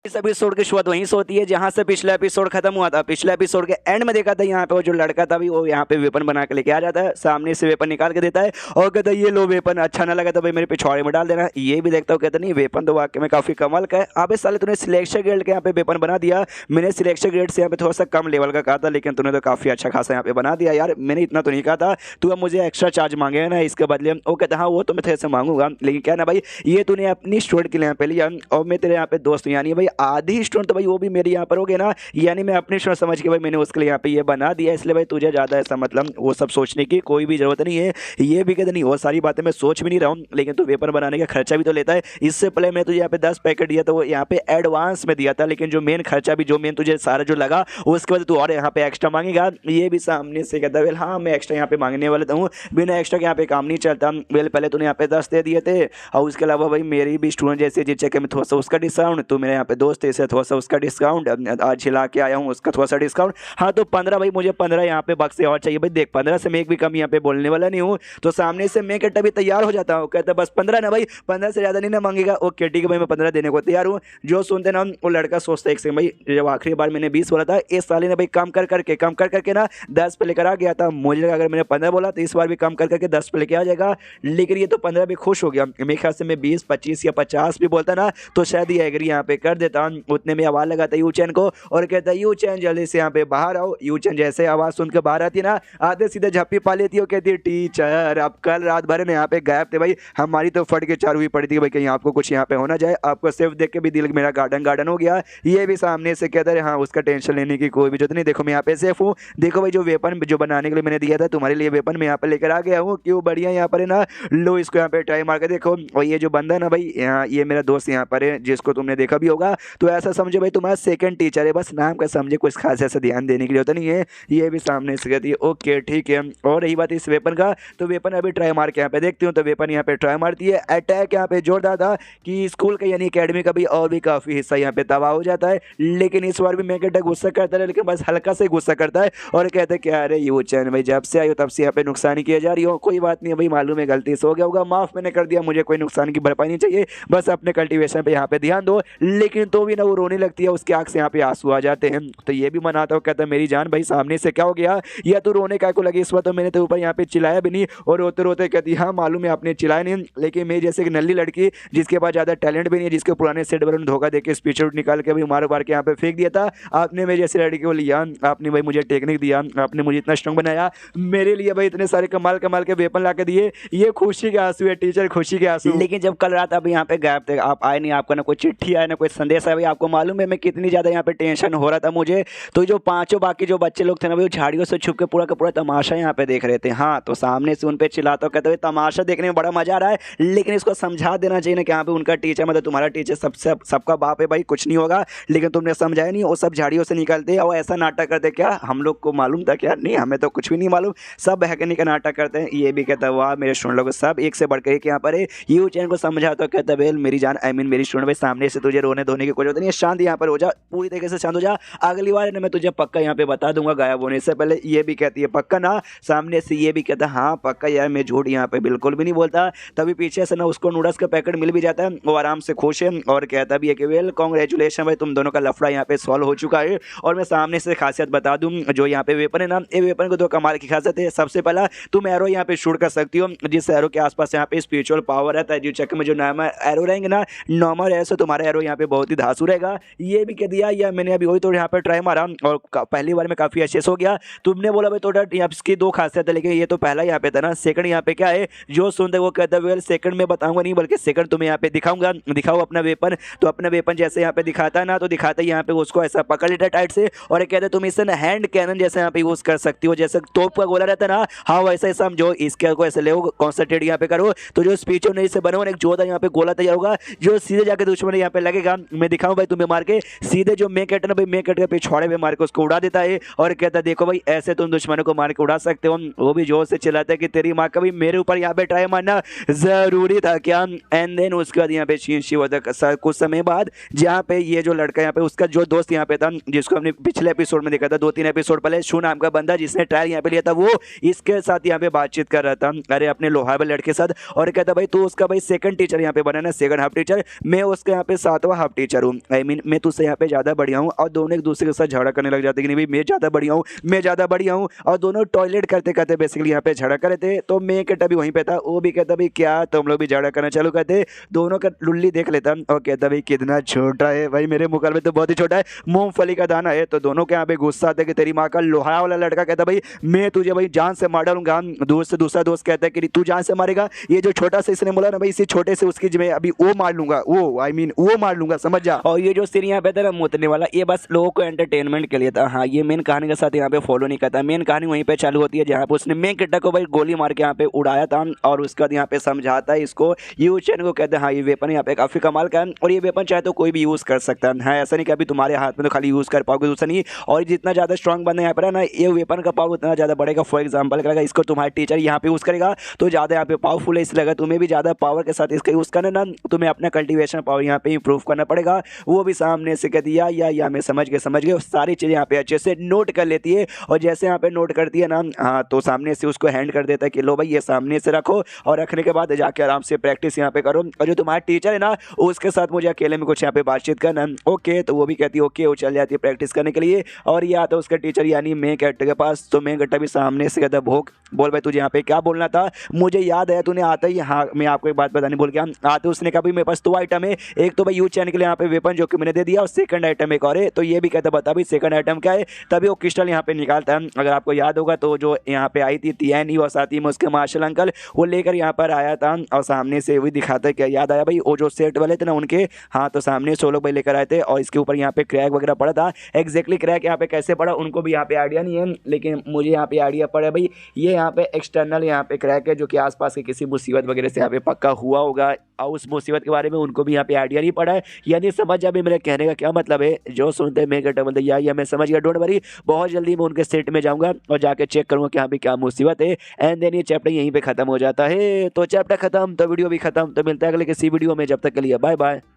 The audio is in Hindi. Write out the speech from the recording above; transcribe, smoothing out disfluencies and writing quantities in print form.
इस एपिसोड की शुरुआत वहीं से होती है जहां से पिछला एपिसोड खत्म हुआ था। पिछले एपिसोड के एंड में देखा था यहाँ पे वो जो लड़का था भी वो यहाँ पे वेपन बना के लेके आ जाता है, सामने से वेपन निकाल के देता है और कहता है ये लो वेपन, अच्छा ना लगा तो भाई मेरे पिछवाड़े में डाल देना। ये भी देखता हूँ, कहता नहीं वेपन तो वाकई में काफी कमाल का है। अबे साले तूने सिलेक्शन ग्रेड के यहाँ पे वेपन बना दिया, मैंने सिलेक्शन ग्रेड से यहाँ पे थोड़ा सा कम लेवल का कहा था, लेकिन तूने तो काफी अच्छा खासा यहाँ पे बना दिया यार। मैंने इतना तो नहीं कहा था, तू अब मुझे एक्स्ट्रा चार्ज मांगेगा ना इसके बदले। वो कहता हाँ वो तो मैं तेरे से मांगूंगा, लेकिन क्या ना भाई ये तूने अपनी स्टूडेंट के लिए यहाँ पे लिया और मैं तेरे यहाँ पे दोस्त हूँ, यानी भाई आधी स्टूडेंट भाई वो भी मेरे यहाँ पर हो गए ना, यानी मैं अपने स्टूडेंट समझ के भाई मैंने उसके लिए यहाँ पे ये बना दिया, इसलिए भाई तुझे ज़्यादा ऐसा मतलब वो सब सोचने की कोई भी जरूरत नहीं है। ये भी कहते नहीं वो सारी बातें मैं सोच भी नहीं रहा हूँ, लेकिन तू वेपन बनाने का खर्चा भी तो लेता है। इससे पहले मैं तुझे यहाँ पे 10 पैकेट दिया तो वो यहाँ पे एडवांस में दिया था, लेकिन जो मेन खर्चा भी जो मेन तुझे सारा जो लगा उसके बाद तू और यहाँ पे एक्स्ट्रा मांगेगा। ये भी सामने से कहता है हाँ मैं एक्स्ट्रा यहाँ पे मांगने वाला हूँ, बिना एक्स्ट्रा के यहाँ पे काम नहीं चलता। वेल पहले तूने यहाँ पे 10 दे दिए थे और उसके अलावा भाई मेरी भी स्टूडेंट जैसे जिस जगह में थोड़ा सा उसका डिस्काउंट, तो मेरे यहाँ पे दोस्त ऐसे थोड़ा सा उसका डिस्काउंट, आज हिला के आया हूँ उसका थोड़ा सा डिस्काउंट। हाँ तो 15 भाई मुझे 15 यहाँ पे बक्से और चाहिए भाई, देख 15 से मैं एक भी कम यहाँ पे बोलने वाला नहीं हूँ। तो सामने से मैं कहता भी तैयार हो जाता हूँ, कहता बस 15 ना भाई, 15 से ज़्यादा नहीं ना मांगेगा। ओके ठीक है भाई मैं 15 देने को तैयार हूँ। जो सुनते ना वो लड़का सोचता है एक सेकंड भाई, जब आखिरी बार मैंने 20 बोला था इस साले ने भाई कम कर करके ना 10 पे लेकर आ गया था। मुझे लगा अगर मैंने 15 बोला तो इस बार भी कम कर करके 10 पे लेके आ जाएगा, लेकिन ये तो 15 भी खुश हो गया। मेरे ख्याल से मैं 20 25 या 50 भी बोलता ना तो शायद ये एग्री यहाँ पे कर देता। उतने में आवाज़ लगाता यू चैन को और कहता है यू चैन जल्दी से यहाँ पे बाहर आओ। यू चैन जैसे आवाज़ सुन के बाहर आती है ना, आते सीधे झप्पी पा लेती है और कहती है टीचर अब कल रात भर में यहाँ पे गायब थे भाई, हमारी तो फट के चार हुई पड़ी थी भाई कहीं आपको कुछ यहाँ पे होना जाए, आपको सिर्फ देख के भी दिल मेरा गार्डन हो गया। ये भी सामने से कहता है हाँ उसका टेंशन लेने की कोई भी जरूरत नहीं, देखो मैं यहाँ पे सेफ हूँ, देखो भाई जो वेपन जो बनाने के लिए मैंने दिया था तुम्हारे लिए वेपन मैं यहाँ पे लेकर आ गया हूँ, क्यों बढ़िया यहाँ पर है ना, लो इसको यहाँ पे ट्राई मार के देखो। और ये जो बंदा है ना भाई यहाँ ये मेरा दोस्त यहाँ पर है जिसको तुमने देखा भी होगा, तो ऐसा समझो भाई तुम्हारा सेकंड टीचर है, बस नाम का समझे, कुछ खास ऐसा ध्यान देने के लिए होता नहीं है। ये भी सामने से कहती है ओके ठीक है। और रही बात इस वेपन का, तो वेपन अभी ट्राई मार के यहाँ पे देखती हूँ, तो वेपन यहाँ पे ट्राई मारती है, अटैक यहाँ पे जोरदार था कि स्कूल का यानी अकेडमी का भी और भी काफी हिस्सा यहाँ पे तबाह हो जाता है। लेकिन इस बार भी मैं कहता गुस्सा करता है, लेकिन बस हल्का से गुस्सा करता है और कहते क्या अरे यू चैन भाई जब से आई हो तब से यहाँ पे नुकसान किया जा रही हो, कोई बात नहीं भाई मालूम है गलती से हो गया होगा, माफ मैंने कर दिया, मुझे कोई नुकसान की भरपाई नहीं चाहिए, बस अपने कल्टीवेशन पे यहाँ पे ध्यान दो। लेकिन तो भी ना वो रोने लगती है, उसकी आंख से यहाँ पे आंसू आ जाते हैं। तो ये भी मनाता हूँ, कहता है मेरी जान भाई सामने से क्या हो गया, या तो रोने का को लगी इस बार, तो मैंने तो ऊपर यहाँ पे चिल्लाया भी नहीं, और रोते रोते कहती हाँ मालूम है आपने चिल्लाया नहीं, लेकिन मैं जैसे कि नल्ली लड़की जिसके पास ज़्यादा टैलेंट भी नहीं है, जिसके पुराने सेट वालों ने धोखा देकर स्पीच निकाल के भी मार के यहाँ पे फेंक दिया था, आपने मेरी जैसे लड़की को लिया, आपने भाई मुझे टेक्निक दिया, आपने मुझे इतना स्ट्रॉन्ग बनाया, मेरे लिए भाई इतने सारे कमाल कमाल के वेपन ला के दिए, ये खुशी के आंसू है टीचर, खुशी के आंसू। लेकिन जब कल रात आप यहाँ पे गायब थे, आप आए नहीं, आपका ना कोई चिट्ठी आया ना कोई संदेश आया, भाई आपको मालूम है मैं कितनी ज़्यादा यहाँ पे टेंशन हो रहा था मुझे। तो जो पांचों बाकी जो बच्चे लोग थे ना भाई झाड़ियों से छुप के पूरा का पूरा तमाशा यहाँ पे देख रहे थे। हाँ तो सामने से उन पे चिल्लाते कहते हुए तमाशा देखने में बड़ा मजा आ रहा है, लेकिन इसको समझा देना चाहिए ना कि यहाँ पे उनका टीचर मतलब तुम्हारा टीचर सबसे सबका बाप है भाई, कुछ नहीं होगा, लेकिन तुमने समझाया नहीं, वो सब झाड़ियों से निकलते और ऐसा नाटक करते, क्या हम लोग को मालूम था क्या, नहीं हमें तो कुछ भी नहीं मालूम, सब बहकने का नाटक करते हैं। ये भी कहता है वाह मेरे स्टूडेंट लोग सब एक से बढ़कर एक यहाँ पर है। यू चैन को समझाता कहता बेल मेरी जान आई मीन मेरी स्टूडेंट भाई सामने से तुझे रोने धोने की कोई जरूरत नहीं है, शांत यहाँ पर हो जा, पूरी तरीके से शांत हो जा, अगली बार ना मैं तुझे पक्का यहाँ पे बता दूंगा गायब होने से पहले। ये भी कहती है पक्का ना, सामने से ये भी कहता हाँ पक्का यार मैं झूठ यहाँ पे बिल्कुल भी नहीं बोलता। तभी पीछे से ना उसको नूडल्स का पैकेट मिल भी जाता है, वो आराम से खुश है और कहता भी है कि वेल कॉन्ग्रेचुलेशन भाई तुम दोनों का लफड़ा यहाँ पे सॉल्व हो चुका है। और मैं सामने से खासियत बता दूं, जो यहाँ पे वेपन है ना, ये वेपन को दो कमाल की खासियत है। सबसे पहला तुम एरो यहाँ पे शूट कर सकती हो, जिस एरो के आसपास यहाँ पे स्पिरिचुअल पावर रहता है, जो चक्कर में जो नॉर्मल एरो रहेंगे ना, नॉर्मल एरो से तुम्हारा एरो यहाँ पे बहुत ही धांसू रहेगा। ये भी कह दिया या मैंने अभी वही तो यहाँ पे ट्राई मारा और पहली बार में काफी अच्छे से हो गया। तुमने बोला भाई थोड़ा इसकी दो खासियत है, लेकिन ये तो पहला यहाँ पे था ना, सेकंड यहाँ पे क्या है जो सुनते वो कहता है सेकंड में बताऊंगा नहीं, बल्कि सेकंड तुम्हें यहाँ पे दिखाऊंगा, दिखाओ अपना वेपन। तो अपना वेपन जैसे यहाँ पे दिखाता है ना, तो दिखाता है यहाँ पे उसको ऐसा पकड़ लेता टाइट से और कहते तुम इसे ना हैंड कैनन जैसे यहाँ पे यूज कर सकती हो, जैसे तोप का गोला रहता है ना, हाँ वैसा ही समझो, इसके को ऐसे ले कॉन्सेंट्रेट यहाँ पे करो, तो जो स्पीच नहीं से बनो एक जोरदार यहाँ पे गोला तैयार होगा, जो सीधे जाके दुश्मन यहाँ पे लगेगा। मैं दिखाऊं भाई तुम्हें मार के सीधे जो मैं कहता ना भाई मैं कट के पिछवाड़े में मार के उसको उड़ा देता है और कहता देखो भाई ऐसे तुम दुश्मनों को मार के उड़ा सकते हो। वो भी जोर से चिल्लाता है कि तेरी माँ का भी मेरे ऊपर यहाँ पे ट्राई मारना जरूरी था क्या। एंड देन उसके बाद यहाँ पे शीशी होता कुछ समय बाद, जहाँ पे ये जो लड़का यहाँ पे उसका जो दोस्त यहाँ पे था जिसको हमने पिछले एपिसोड में देखा था 2-3 एपिसोड पहले, शू नाम का बंदा जिसने ट्रायल यहाँ पे लिया था, वो इसके साथ यहाँ पे बातचीत कर रहा था, अरे अपने लोहा लड़के के साथ, और कहता भाई तू उसका भाई सेकंड टीचर यहाँ पे बना ना, सेकंड हाफ टीचर, मैं उसका यहाँ पे 7वां हाफ टीचर टीचर हूँ, आई मीन मैं तुझसे यहाँ पे ज़्यादा बढ़िया हूँ। और दोनों एक दूसरे के साथ झगड़ा करने लग जाते कि नहीं भाई मैं ज़्यादा बढ़िया हूँ, मैं ज़्यादा बढ़िया हूँ। और दोनों टॉयलेट करते करते बेसिकली यहाँ पे झगड़ा कर रहे थे। तो मैं कहता भी वहीं पे था, वो भी कहता भाई क्या तुम लोग भी झगड़ा करना चालू करते। दोनों का लुल्ली देख लेता और कहता भाई कितना छोटा है भाई, मेरे मुकाबले तो बहुत ही छोटा है, मूंगफली का दाना है। तो दोनों के यहाँ पे गुस्सा आता है कि तेरी माँ का लोहा वाला लड़का कहता भाई मैं तुझे भाई जान से मार डालूंगा। दोस्त से दूसरा दोस्त कहता है कि तू जान से मारेगा, ये जो छोटा सा इसने बोला ना भाई इसी छोटे से उसकी मैं अभी वो मार लूंगा, वो आई मीन वो मार लूंगा, समझ जा। और ये जो सीन यहाँ पे था ना मुतने वाला, ये बस लोगों को एंटरटेनमेंट के लिए था। हाँ ये मेन कहानी के साथ यहाँ पे फॉलो नहीं करता। मेन कहानी वहीं पे चालू होती है जहाँ पे उसने मेन किट्टा को भाई गोली मार के यहाँ पे उड़ाया था और उसके बाद यहाँ पे समझाता है इसको यूचेन को, कहते हैं हाँ ये वेपन यहाँ पे काफी कमाल का है और ये वेपन चाहे तो कोई भी यूज कर सकता है। ऐसा नहीं कि अभी तुम्हारे हाथ में तो खाली यूज कर पाओगे, दूसरा नहीं। और जितना ज्यादा स्ट्रॉन्ग बंदा यहाँ पर है ना, ये वेपन का पावर उतना ज्यादा बढ़ेगा। फॉर एग्जाम्पल करेगा इसको तुम्हारा टीचर यहाँ पे यूज करेगा तो ज्यादा यहाँ पे पावरफुल है, इसलिए अगर तुम्हें भी ज्यादा पावर के साथ इसका यूज करना ना, तुम्हें अपना कल्टीवेशन पावर यहाँ पे इंप्रूव करना पड़ेगा। वो भी सामने से कह दिया या मैं समझ गए सारी चीजें यहाँ पे अच्छे से नोट कर लेती है। और जैसे यहाँ पे नोट करती है ना, हाँ तो सामने से उसको हैंड कर देता है कि लो भाई ये सामने से रखो और रखने के बाद जाके आराम से प्रैक्टिस यहाँ पे करो। और जो तुम्हारा टीचर है ना उसके साथ मुझे अकेले में कुछ यहाँ पे बातचीत करना। ओके तो वो भी कहती है ओके, वो चल जाती है प्रैक्टिस करने के लिए। और ये आता है उसका टीचर यानी मेन कैरेक्टर के पास। तो मेन कैरेक्टर भी सामने से कहता है भोग बोल भाई तुझे यहाँ पे क्या बोलना था, मुझे याद है तूने आता ही। हाँ मैं आपको एक बात बताने भूल गया, आते उसने कहा भाई मेरे पास 2 आइटम है, एक तो भाई यूज चैन के लिए यहाँ पे वेपन जो कि मैंने दे दिया और सेकंड आइटम एक और है। तो ये भी कहता बता भाई सेकंड आइटम क्या है। तभी वो क्रिस्टल यहाँ पे निकालता है। अगर आपको याद होगा तो जो यहाँ पे आई थी तियानी और साथ ही में उसके मार्शल अंकल वो लेकर यहाँ पर आया था और सामने से वही दिखाता है क्या याद आया भाई वो जो सेट वाले थे ना उनके। हाँ तो सामने से वो लोग भाई लेकर आए थे और इसके ऊपर यहाँ पे क्रैक वगैरह पड़ा था। एग्जैक्टली क्रैक यहाँ पे कैसे पड़ा उनको भी यहाँ पे आइडिया नहीं है, लेकिन मुझे यहाँ पे आइडिया पड़ा भाई ये यहाँ पे एक्सटर्नल यहाँ पे क्रैक है जो कि आसपास के किसी मुसीबत वगैरह से यहाँ पे पक्का हुआ होगा और उस मुसीबत के बारे में उनको भी यहाँ पे आइडिया नहीं पड़ा है। यानी समझ जा भी मेरे कहने का क्या मतलब है, जो सुनते हैं मेरे बोलते या मैं समझ गया, डोंट वरी बहुत जल्दी मैं उनके सेट में जाऊँगा और जाके चेक करूँगा कि यहाँ पे क्या मुसीबत है। एंड देन ये चैप्टर यहीं पर खत्म हो जाता है। तो चैप्टर खत्म तो वीडियो भी खत्म। तो मिलता है अगले किसी वीडियो में, जब तक के लिए बाय बाय।